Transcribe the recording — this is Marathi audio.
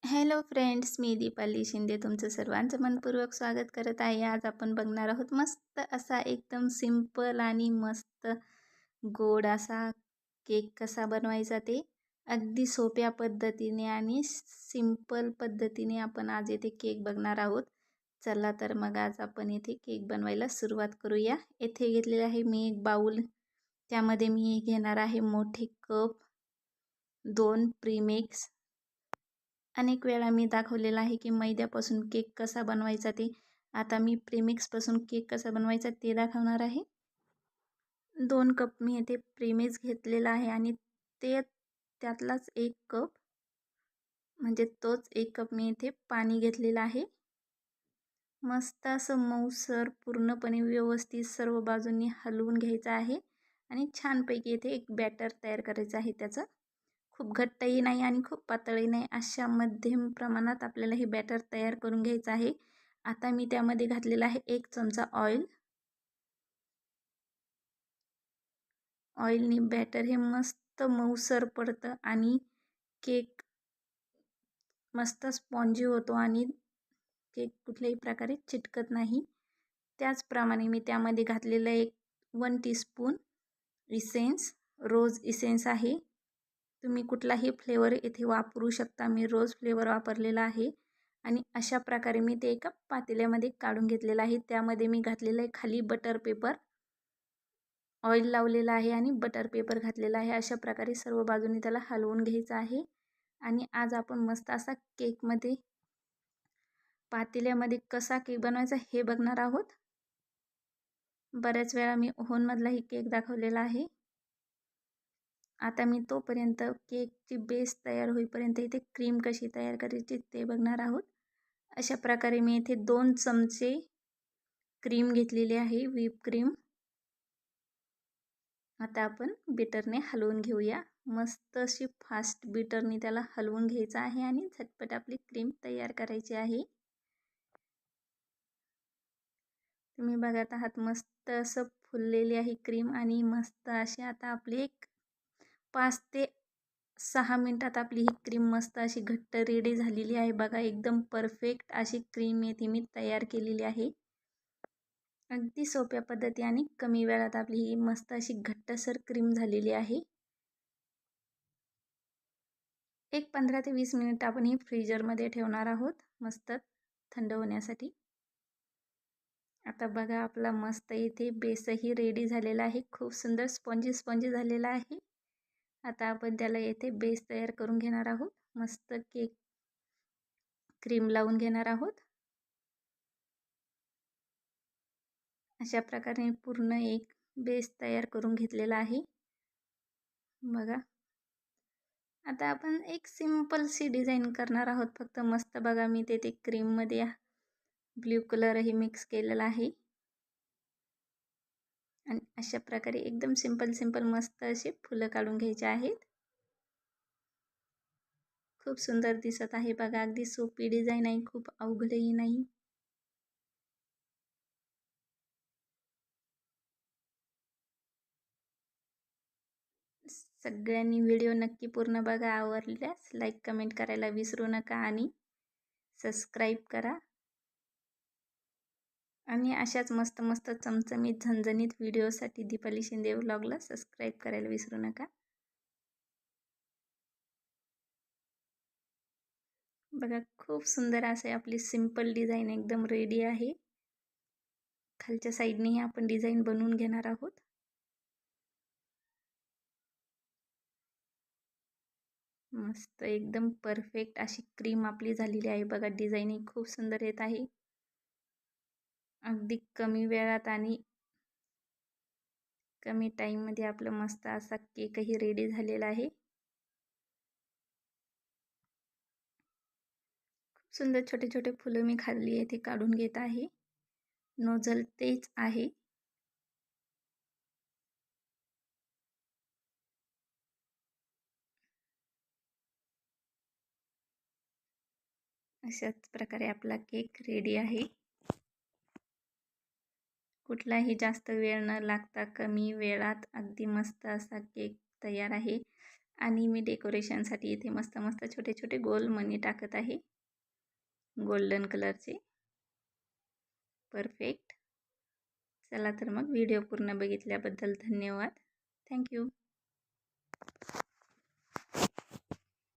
हॅलो फ्रेंड्स, मी दीपाली शिंदे तुमचं सर्वांचं मनपूर्वक स्वागत करत आहे. आज आपण बघणार आहोत मस्त असा एकदम सिंपल आणि मस्त गोड असा केक कसा बनवायचा ते अगदी सोप्या पद्धतीने आणि सिंपल पद्धतीने आपण आज येथे केक बघणार आहोत. चला तर मग आज आपण येथे केक बनवायला सुरुवात करूया. येथे घेतलेले आहे मी एक बाउल, त्यामध्ये मी घेणार आहे मोठे कप 2 प्रीमिक्स. अनेक वेळा मी दाखवलेलं आहे की मैद्यापासून केक कसा बनवायचा ते. आता मी प्रीमिक्सपासून केक कसा बनवायचा ते दाखवणार आहे. 2 कप मी येथे प्रीमिक्स घेतलेला आहे आणि त्यातलाच 1 कप म्हणजे तोच 1 कप मी इथे पाणी घेतलेलं आहे. मस्त असं मऊसर पूर्णपणे व्यवस्थित सर्व बाजूंनी हलवून घ्यायचं आहे आणि छानपैकी इथे एक बॅटर तयार करायचं आहे. त्याचं खूप घट्टही नाही आणि खूप पातळही नाही, अशा मध्यम प्रमाणात आपल्याला हे बॅटर तयार करून घ्यायचं आहे. आता मी त्यामध्ये घातलेला आहे 1 चमचा ऑइल. ऑइलनी बॅटर हे मस्त मऊसर पडतं आणि केक मस्त स्पॉन्जी होतो आणि केक कुठल्याही प्रकारे चिटकत नाही. त्याचप्रमाणे मी त्यामध्ये घातलेलं 1 टीस्पून इसेन्स, रोज इसेन्स आहे. तुम्ही कुठलाही फ्लेवर येथे वापरू शकता. मी रोज फ्लेवर वापरलेला आहे आणि अशा प्रकारे मी ते एका पातेल्यामध्ये काढून घेतलेलं आहे. त्यामध्ये मी घातलेलं आहे खाली बटर पेपर, ऑइल लावलेलं आहे आणि बटर पेपर घातलेला आहे. अशा प्रकारे सर्व बाजूनी त्याला हलवून घ्यायचं आहे आणि आज आपण मस्त असा केकमध्ये पातेल्यामध्ये कसा केक बनवायचा हे बघणार आहोत. बऱ्याच वेळा मी ओव्हनमधलाही केक दाखवलेला आहे. आता मी तोपर्यंत केकची बेस तयार होईपर्यंत इथे क्रीम कशी तयार करायची ते बघणार आहोत. अशा प्रकारे मी इथे 2 चमचे क्रीम घेतलेली आहे, व्हिप क्रीम. आता आपण बीटरने हलवून घेऊया. मस्त अशी फास्ट बीटरने त्याला हलवून घ्यायचं आहे आणि झटपट आपली क्रीम तयार करायची आहे. तुम्ही बघत आहात मस्त असं फुललेली आहे क्रीम आणि मस्त अशी आता आपली एक 5 ते 6 मिनिटात आपली ही क्रीम मस्त अशी घट्ट रेडी झालेली आहे. बघा एकदम परफेक्ट अशी क्रीम येथे मी तयार केलेली आहे. अगदी सोप्या पद्धती आणि कमी वेळात आपली ही मस्त अशी घट्टसर क्रीम झालेली आहे. एक 15 ते 20 मिनिट आपण ही फ्रीजरमध्ये ठेवणार आहोत मस्त थंड होण्यासाठी. आता बघा आपला मस्त इथे बेसही रेडी झालेला आहे. खूप सुंदर स्पॉन्जी झालेला आहे. आता आपण त्याला येथे बेस तयार करून घेणार आहोत. मस्त केक क्रीम लावून घेणार आहोत. अशा प्रकारे पूर्ण एक बेस तयार करून घेतलेला आहे. बघा आता आपण एक सिंपलशी डिझाईन करणार आहोत. फक्त मस्त बघा मी ते क्रीममध्ये ब्ल्यू कलरही मिक्स केलेला आहे आणि अशा प्रकारे एकदम सिंपल मस्त असे फुलं काढून घ्यायचे आहेत. खूप सुंदर दिसत आहे बघा. अगदी सोपी डिझाईन आहे, खूप अवघडही नाही. सगळ्यांनी व्हिडिओ नक्की पूर्ण बघा. आवडल्यास लाईक कमेंट करायला विसरू नका आणि सबस्क्राईब करा आणि अशाच मस्त चमचमीत झणझणीत व्हिडिओसाठी दीपाली शिंदे व्लॉगला सबस्क्राईब करायला विसरू नका. बघा खूप सुंदर असे आपली सिंपल डिझाईन एकदम रेडी आहे. खालच्या साईडनेही आपण डिझाईन बनवून घेणार आहोत. मस्त एकदम परफेक्ट अशी क्रीम आपली झालेली आहे. बघा डिझाईनही खूप सुंदर येत आहे. अगदी कमी वेळात आणि कमी टाईममध्ये आपलं मस्त असा केकही रेडी झालेला आहे. खूप सुंदर छोटे छोटे फुलं मी खाली येथे काढून घेत आहे. नोझल तेच आहे. अशाच प्रकारे आपला केक रेडी आहे. कुठलाही जास्त वेळ न लागता कमी वेळात अगदी मस्त असा केक तयार आहे. आणि मी डेकोरेशनसाठी इथे मस्त मस्त छोटे छोटे गोल मणी टाकत आहे, गोल्डन कलरचे. परफेक्ट. चला तर मग व्हिडिओ पूर्ण बघितल्याबद्दल धन्यवाद. थँक्यू.